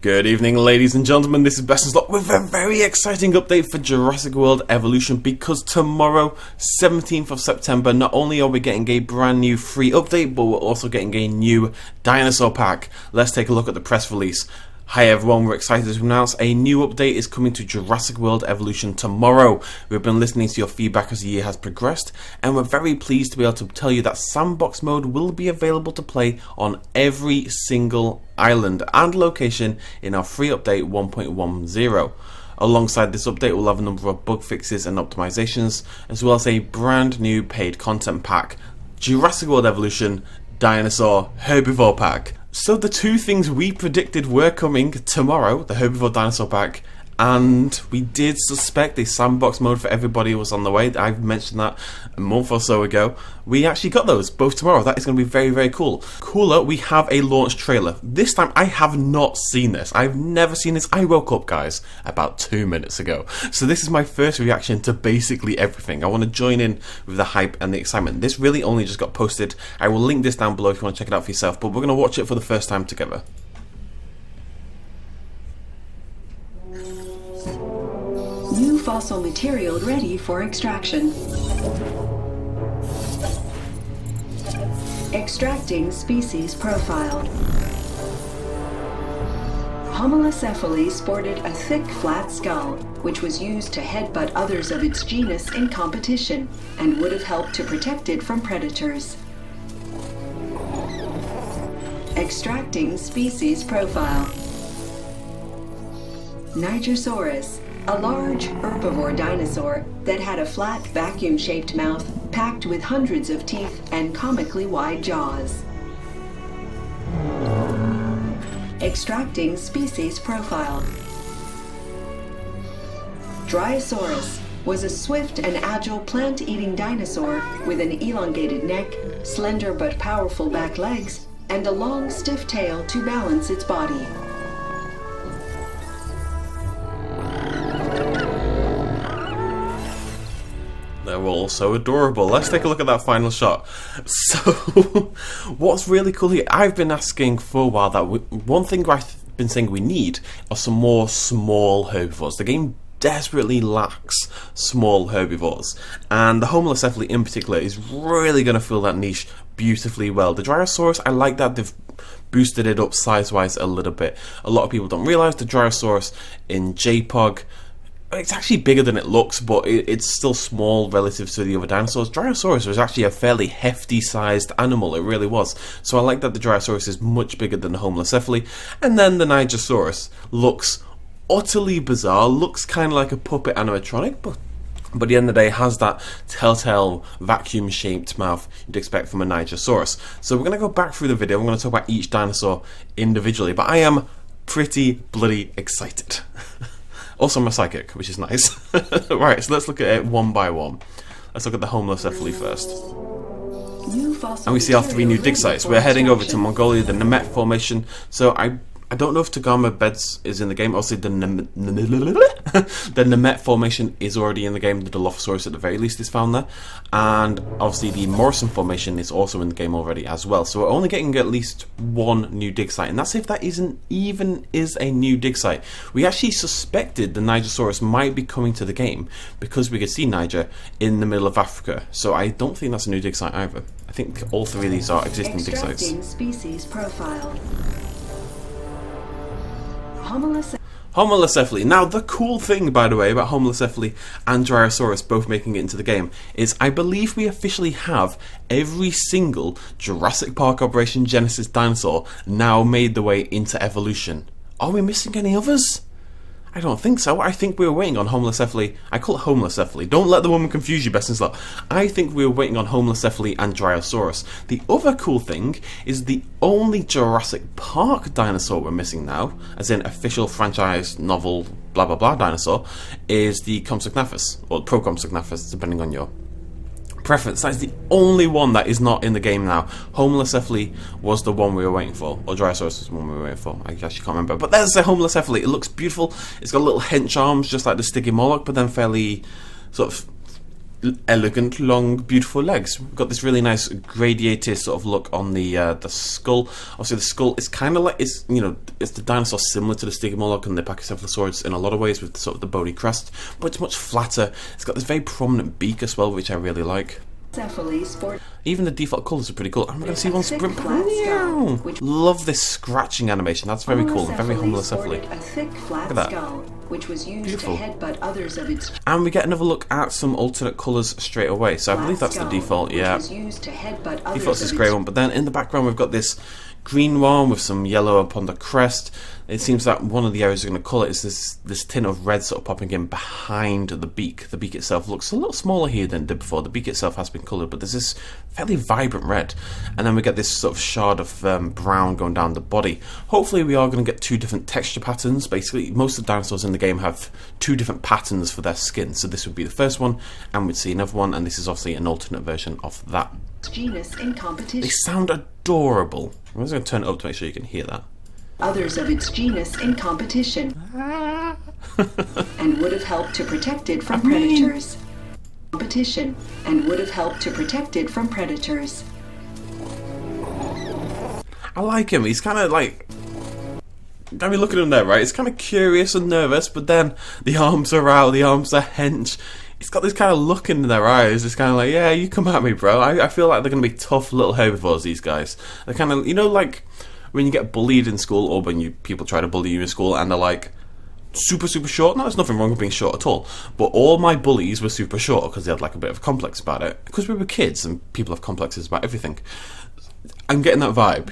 Good evening, ladies and gentlemen, this is BestInSlot with a very exciting update for Jurassic World Evolution, because tomorrow, 17th of September, not only are we getting a brand new free update, but we're also getting a new dinosaur pack. Let's take a look at the press release. Hi everyone, we're excited to announce a new update is coming to Jurassic World Evolution tomorrow. We've been listening to your feedback as the year has progressed, and we're very pleased to be able to tell you that Sandbox mode will be available to play on every single island and location in our free update 1.10. Alongside this update, we'll have a number of bug fixes and optimizations, as well as a brand new paid content pack, Jurassic World Evolution Dinosaur Herbivore Pack. So the two things we predicted were coming tomorrow, the Herbivore Dinosaur Pack, and we did suspect a Sandbox mode for everybody was on the way. I've mentioned that a month or so ago. We actually got those both tomorrow. That is going to be very, very cool. Cooler, we have a launch trailer. This time I have not seen this. I've never seen this. I woke up, guys, about 2 minutes ago. So this is my first reaction to basically everything. I want to join in with the hype and the excitement. This really only just got posted. I will link this down below if you want to check it out for yourself, but we're going to watch it for the first time together. New fossil material ready for extraction. Extracting species profile. Homalocephale sported a thick, flat skull, which was used to headbutt others of its genus in competition, and would have helped to protect it from predators. Extracting species profile. Nigersaurus, a large herbivore dinosaur that had a flat, vacuum-shaped mouth packed with hundreds of teeth and comically wide jaws. Extracting species profile. Dryosaurus was a swift and agile plant-eating dinosaur with an elongated neck, slender but powerful back legs, and a long, stiff tail to balance its body. They're all so adorable. Let's take a look at that final shot. So, what's really cool here, I've been asking for a while that one thing I've been saying we need are some more small herbivores. The game desperately lacks small herbivores, and the Homalocephale in particular is really going to fill that niche beautifully well. The Dryosaurus, I like that they've boosted it up size-wise a little bit. A lot of people don't realise the Dryosaurus in JPOG, it's actually bigger than it looks, but it's still small relative to the other dinosaurs. Dryosaurus was actually a fairly hefty sized animal, it really was. So I like that the Dryosaurus is much bigger than the Homalocephale. And then the Nigersaurus looks utterly bizarre, looks kind of like a puppet animatronic, but at the end of the day has that telltale vacuum shaped mouth you'd expect from a Nigersaurus. So we're going to go back through the video, I'm going to talk about each dinosaur individually, but I am pretty bloody excited. Also, I'm a psychic, which is nice. Right, so let's look at it one by one. Let's look at the Homalocephale first. And we see our three new dig sites. We're heading over to Mongolia, the Nemeth Formation. So I don't know if Tagama Beds is in the game. Obviously, the Nemeth Formation is already in the game. The Dilophosaurus, at the very least, is found there. And obviously, the Morrison Formation is also in the game already as well. So we're only getting at least one new dig site. And that's if that isn't even is a new dig site. We actually suspected the Nigersaurus might be coming to the game because we could see Niger in the middle of Africa. So I don't think that's a new dig site either. I think all three of these are existing dig sites. Extracting species profile. Homalocephale. Now, the cool thing, by the way, about Homalocephale and Dryosaurus both making it into the game is I believe we officially have every single Jurassic Park Operation Genesis dinosaur now made the way into evolution. Are we missing any others? I don't think so. I think we were waiting on Homalocephale. I call it Homalocephale. Don't let the woman confuse you, BestInSlot. I think we were waiting on Homalocephale and Dryosaurus. The other cool thing is the only Jurassic Park dinosaur we're missing now, as in official franchise novel blah blah blah dinosaur, is the Compsognathus, or Procompsognathus, depending on your preference. That is the only one that is not in the game now. Homalocephale was the one we were waiting for, or Dryosaurus was the one we were waiting for. I actually can't remember. But there's the Homalocephale. It looks beautiful. It's got little hench arms, just like the Stygimoloch, but then fairly sort of elegant, long, beautiful legs. We've got this really nice gradiated sort of look on the skull. Obviously, the skull is kind of like it's the dinosaur similar to the Stygimoloch and the Pachycephalosaurus in a lot of ways with sort of the bony crest, but it's much flatter. It's got this very prominent beak as well, which I really like. Even the default colours are pretty cool. I'm going to see one sprint. Love this scratching animation. That's very cool. Very Homalocephale. Look at that. Which was used Beautiful. to headbutt others of its And we get another look at some alternate colours straight away. So I believe that's the default. Yeah. Default's this grey one. But then in the background we've got this green one with some yellow upon the crest. It seems that one of the areas we're going to call it is this tint of red sort of popping in behind the beak. The beak itself looks a little smaller here than it did before. The beak itself has been coloured, but there's this fairly vibrant red. And then we get this sort of shard of brown going down the body. Hopefully we are going to get two different texture patterns. Basically, most of the dinosaurs in the game have two different patterns for their skin. So this would be the first one, and we'd see another one, and this is obviously an alternate version of that. genus in competition. They sound adorable. I'm just going to turn it up to make sure you can hear that. Others of its genus in competition, and would have helped to protect it from predators. Competition, and would have helped to protect it from predators. I like him. He's kind of like... I mean, look at him there, right? He's kind of curious and nervous, but then the arms are out, the arms are hench. He's got this kind of look in their eyes. It's kind of like, yeah, you come at me, bro. I feel like they're going to be tough little herbivores, these guys. They're kind of, like when you get bullied in school, or when people try to bully you in school, and they're like super short. No, there's nothing wrong with being short at all. But all my bullies were super short because they had like a bit of a complex about it. Because we were kids, and people have complexes about everything. I'm getting that vibe,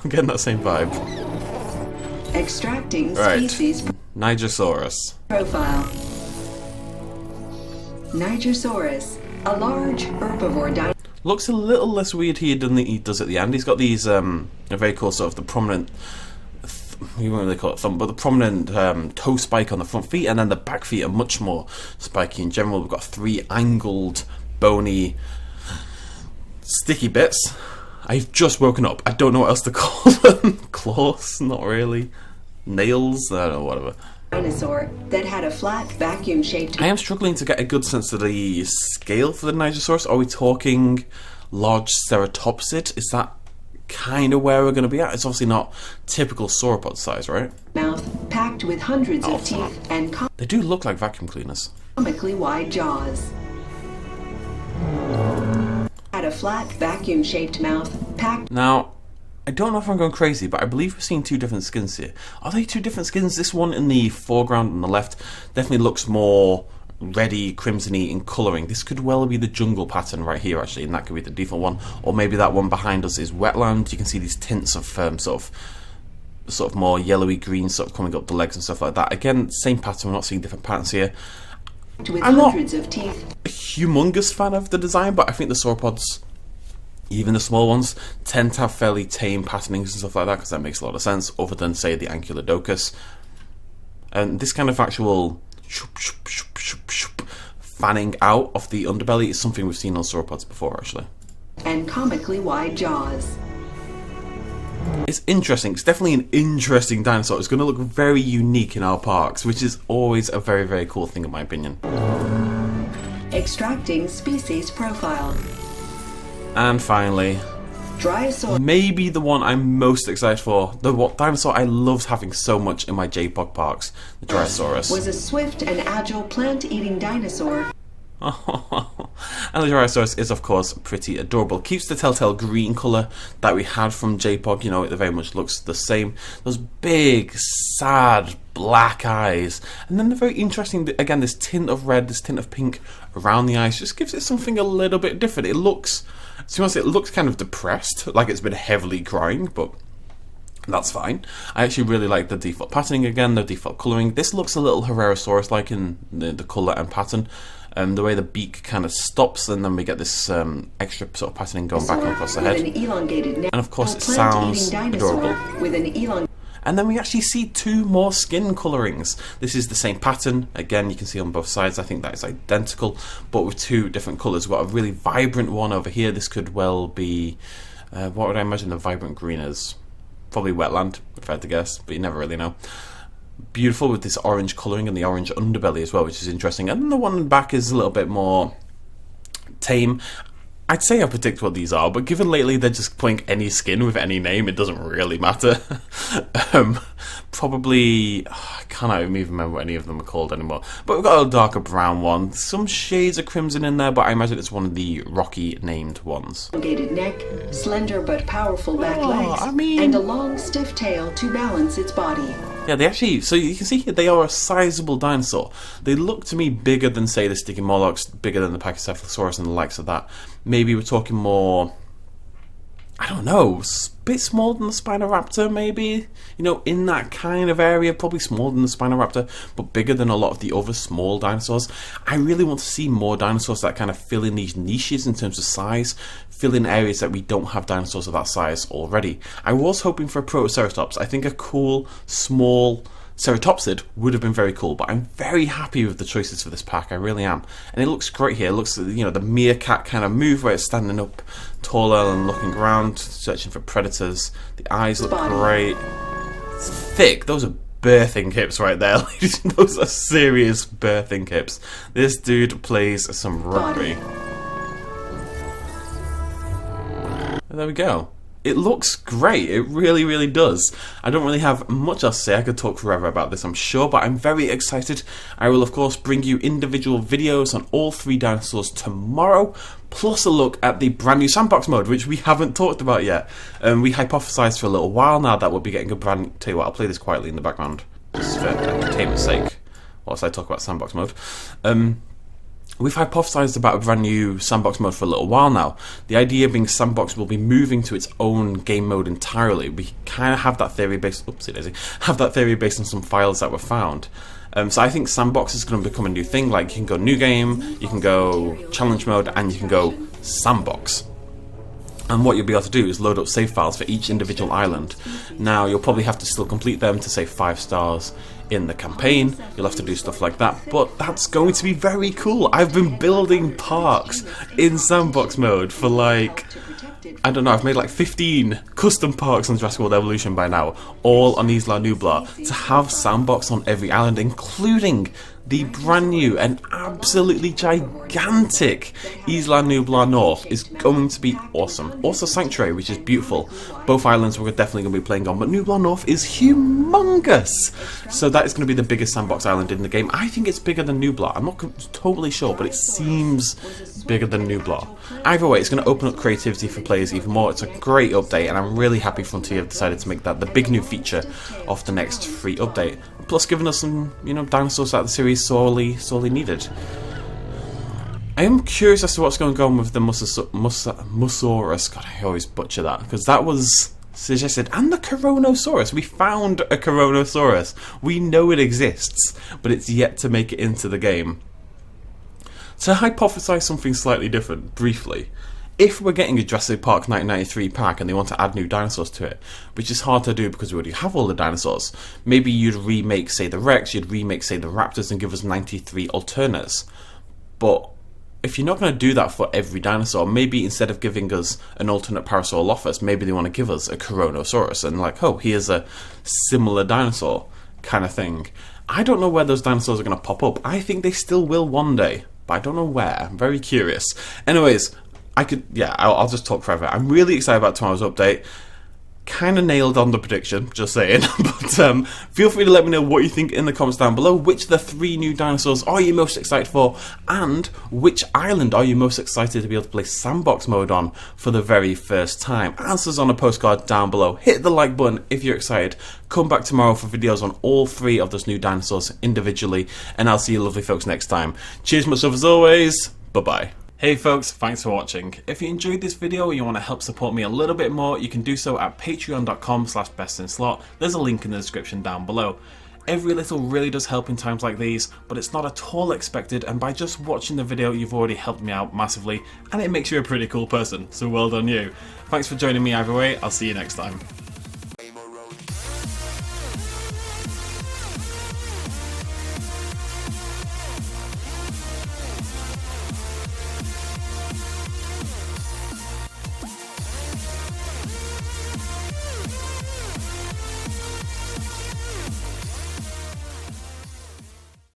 I'm getting that same vibe. Extracting Right. species Nigersaurus. profile. Nigersaurus, a large herbivore dinosaur. Looks a little less weird here than he does at the end. He's got these a very cool sort of the prominent, you won't really call it thumb, but the prominent toe spike on the front feet, and then the back feet are much more spiky in general. We've got 3 angled, bony, sticky bits. I've just woken up. I don't know what else to call them. Claws? Not really. Nails? I don't know, whatever. Dinosaur that had a flat vacuum-shaped. I am struggling to get a good sense of the scale for the Nigersaurus. Are we talking large ceratopsid? Is that kind of where we're going to be at? It's obviously not typical sauropod size, right? Mouth packed with hundreds of teeth and They do look like vacuum cleaners. comically wide jaws. Had a flat vacuum-shaped mouth packed. Now, I don't know if I'm going crazy, but I believe we're seeing 2 different skins here. Are they 2 different skins? This one in the foreground on the left definitely looks more reddy, crimsony in colouring. This could well be the jungle pattern right here, actually, and that could be the default one. Or maybe that one behind us is wetland. You can see these tints of sort of more yellowy green sort of coming up the legs and stuff like that. Again, same pattern. We're not seeing different patterns here. With I'm not hundreds of teeth. a humongous fan of the design, but I think the sauropods, even the small ones, tend to have fairly tame patternings and stuff like that, because that makes a lot of sense, other than, say, the Ankylodocus. And this kind of actual fanning out of the underbelly is something we've seen on sauropods before, actually. And comically wide jaws. It's interesting. It's definitely an interesting dinosaur. It's going to look very unique in our parks, which is always a very, very cool thing, in my opinion. Extracting species profile. And finally, Dryosaurus. maybe the one I'm most excited for, the dinosaur I loved having so much in my JPOG parks, the Dryosaurus. Was a swift and agile plant-eating dinosaur. And the Dryosaurus is, of course, pretty adorable. Keeps the telltale green colour that we had from JPOG. It very much looks the same. Those big, sad, black eyes. And then the very interesting, again, this tint of red, this tint of pink around the eyes just gives it something a little bit different. It looks, to be honest, it looks kind of depressed, like it's been heavily crying, but that's fine. I actually really like the default patterning again, the default colouring. This looks a little Herrerasaurus-like in the colour and pattern. The way the beak kind of stops, and then we get this extra sort of patterning going back across the head. With an elongated neck. And of course it sounds adorable. With an elongated. And then we actually see 2 more skin colourings. This is the same pattern. Again, you can see on both sides. I think that is identical, but with 2 different colours. We've got a really vibrant one over here. This could well be... what would I imagine the vibrant green is? Probably wetland, if I had to guess, but you never really know. beautiful with this orange colouring and the orange underbelly as well, which is interesting. And then the one in the back is a little bit more tame. I'd say I predict what these are, but given lately they're just putting any skin with any name, it doesn't really matter. Probably, I can't even remember what any of them are called anymore. But we've got a darker brown one, some shades of crimson in there, but I imagine it's one of the rocky named ones. Elongated neck, slender but powerful back legs, and a long stiff tail to balance its body. Yeah, they actually, so you can see here, they are a sizable dinosaur. They look to me bigger than, say, the Stygimoloch, bigger than the Pachycephalosaurus and the likes of that. Maybe we're talking more, I don't know, a bit smaller than the Spinoraptor, maybe? You know, in that kind of area, probably smaller than the Spinoraptor, but bigger than a lot of the other small dinosaurs. I really want to see more dinosaurs that kind of fill in these niches in terms of size, fill in areas that we don't have dinosaurs of that size already. I was hoping for a Protoceratops. I think a cool, small Ceratopsid would have been very cool, but I'm very happy with the choices for this pack, I really am. And it looks great here. It looks, you know, the meerkat kind of move where it's standing up taller and looking around, searching for predators. The eyes look great. It's thick. Those are birthing hips right there, ladies. Those are serious birthing hips. This dude plays some rugby. And there we go. It looks great, it really, really does. I don't really have much else to say. I could talk forever about this, I'm sure, but I'm very excited. I will, of course, bring you individual videos on all 3 dinosaurs tomorrow, plus a look at the brand new Sandbox mode, which we haven't talked about yet. We hypothesized for a little while now that we'll be getting a brand... Tell you what, I'll play this quietly in the background, just for entertainment's sake, whilst I talk about Sandbox mode. We've hypothesized about a brand new Sandbox mode for a little while now. The idea being Sandbox will be moving to its own game mode entirely. We kind of have that theory based... Oopsie daisy. Have that theory based on some files that were found. So I think Sandbox is going to become a new thing. Like, you can go new game, you can go challenge mode, and you can go Sandbox. And what you'll be able to do is load up save files for each individual island. Now, you'll probably have to still complete them to say 5 stars in the campaign. You'll have to do stuff like that, but that's going to be very cool. I've been building parks in Sandbox mode for like, I don't know, I've made like 15 custom parks on Jurassic World Evolution by now, all on Isla Nublar. To have Sandbox on every island, including the brand new and absolutely gigantic Isla Nublar North, is going to be awesome. Also Sanctuary, which is beautiful. Both islands we're definitely going to be playing on, but Nublar North is humongous. So that is going to be the biggest Sandbox island in the game. I think it's bigger than Nublar. I'm not totally sure, but it seems bigger than Nublar. Either way, it's going to open up creativity for players even more. It's a great update, and I'm really happy Frontier have decided to make that the big new feature of the next free update. Plus giving us some, you know, dinosaurs that the series sorely needed. I am curious as to what's going on with the Musaurus. God, I always butcher that, because that was suggested. And the Coronosaurus. We found a Coronosaurus. We know it exists, but it's yet to make it into the game. To hypothesize something slightly different, briefly, if we're getting a Jurassic Park 1993 pack and they want to add new dinosaurs to it, which is hard to do because we already have all the dinosaurs, maybe you'd remake, say, the Rex, you'd remake, say, the Raptors and give us 93 alternates. But if you're not going to do that for every dinosaur, maybe instead of giving us an alternate Parasaurolophus, maybe they want to give us a Coronosaurus and like, oh, here's a similar dinosaur kind of thing. I don't know where those dinosaurs are going to pop up. I think they still will one day, but I don't know where. I'm very curious. Anyways, I'll just talk forever. I'm really excited about tomorrow's update. Kind of nailed on the prediction, just saying. But feel free to let me know what you think in the comments down below. Which of the 3 new dinosaurs are you most excited for? And which island are you most excited to be able to play Sandbox mode on for the very first time? Answers on a postcard down below. Hit the like button if you're excited. Come back tomorrow for videos on all 3 of those new dinosaurs individually. And I'll see you lovely folks next time. Cheers, much love as always. Bye-bye. Hey folks, thanks for watching. If you enjoyed this video or you want to help support me a little bit more, you can do so at patreon.com/bestinslot. There's a link in the description down below. Every little really does help in times like these, but it's not at all expected, and by just watching the video you've already helped me out massively, and it makes you a pretty cool person, so well done you. Thanks for joining me either way, I'll see you next time.